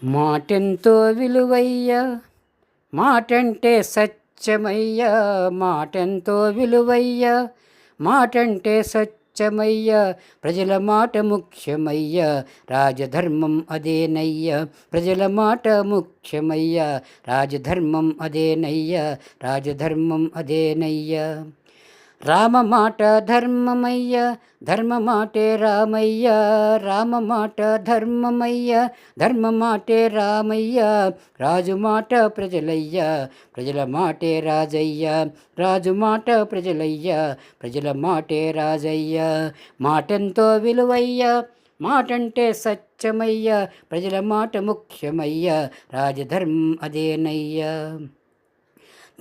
మాటెంతో విలువయ్యా, మాటంటే సత్యమయ్యా. మాటెంతో విలువయ్యా, మాటంటే సత్యమయ్యా. ప్రజల మాట ముఖ్యమయ్యా, రాజధర్మం అదేనయ్యా. ప్రజల మాట ముఖ్యమయ్యా, రాజధర్మం అదేనయ్యా. రాజధర్మం అదేనయ్యా. రామ మాట ధర్మమయ్య, ధర్మ మాటే రామయ్య. రామ మాట ధర్మమయ్య, ధర్మ మాటే రామయ్య. రాజు మాట ప్రజలయ్య, ప్రజల మాటే రాజయ్య. రాజు మాట ప్రజలయ్య, ప్రజల మాటే రాజయ్య. మాటెంతో విలువయ్య, మాటంటే సత్యమయ్య. ప్రజల మాట ముఖ్యమయ్య, రాజధర్మం అదేనయ్య.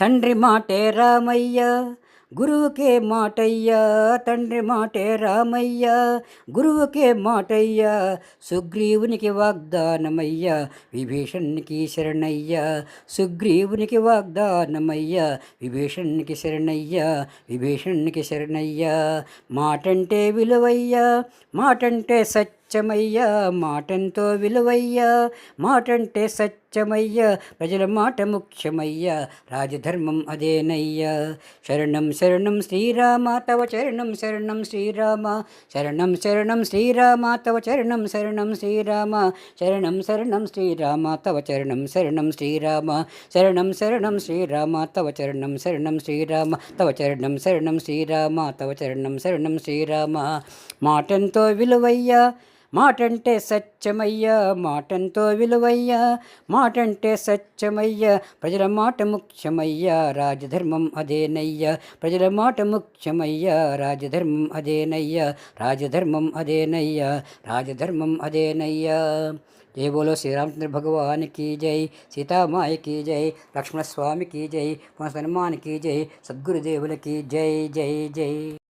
తండ్రి మాటే రామయ్య, గురువుకే మాటయ్యా. తండ్రి మాటే రామయ్యా, గురువుకే మాటయ్యా. సుగ్రీవునికి వాగ్దానమయ్యా, విభీషణ్ణికి శరణయ్యా. సుగ్రీవునికి వాగ్దానమయ్యా, విభీషణ్ణికి శరణయ్యా. విభీషణ్ణికి శరణయ్యా. మాటంటే విలువయ్యా, మాటంటే సత్యమయ్యా. మాటంతో విలువయ్యా, మాటంటే సత్యమయ్యా. ప్రజల మాట ముఖ్యమయ్యా, రాజధర్మం అదేనయ్యా. శరణం శరణం శ్రీరామ తవ చరణం శరణం శ్రీరామ. శరణం శరణం శ్రీరామ తవ చరణం శరణం శ్రీరామ. శరణం శరణం శ్రీరామ తవ చరణం శరణం శ్రీరామ. శరణం శరణం శ్రీరామ తవ చరణం శరణం శ్రీరామ. తవ చరణం శరణం శ్రీరామ, తవ చరణం శరణం శ్రీరామ. మాటెంతో విలువయ్యా, మాటంటే సత్యమయ్యా. మాటంతో విలువయ్యా, మాటంటే సత్యమయ్యా. ప్రజల మాట ముఖ్యమయ్యా, రాజధర్మం అదేనయ్యా. ప్రజల మాట ముఖ్యమయ్యా, రాజధర్మం అదేనయ్యా. రాజధర్మం అదేనయ్యా, రాజధర్మం అదేనయ్యా. జై బోలో శ్రీరామచంద్ర భగవాన్ की जय, सीतामाई की जय, लक्ष्मण स्वामी की जय, हनुमान की जय, सद्गुरुदेवुल की जय जय जय.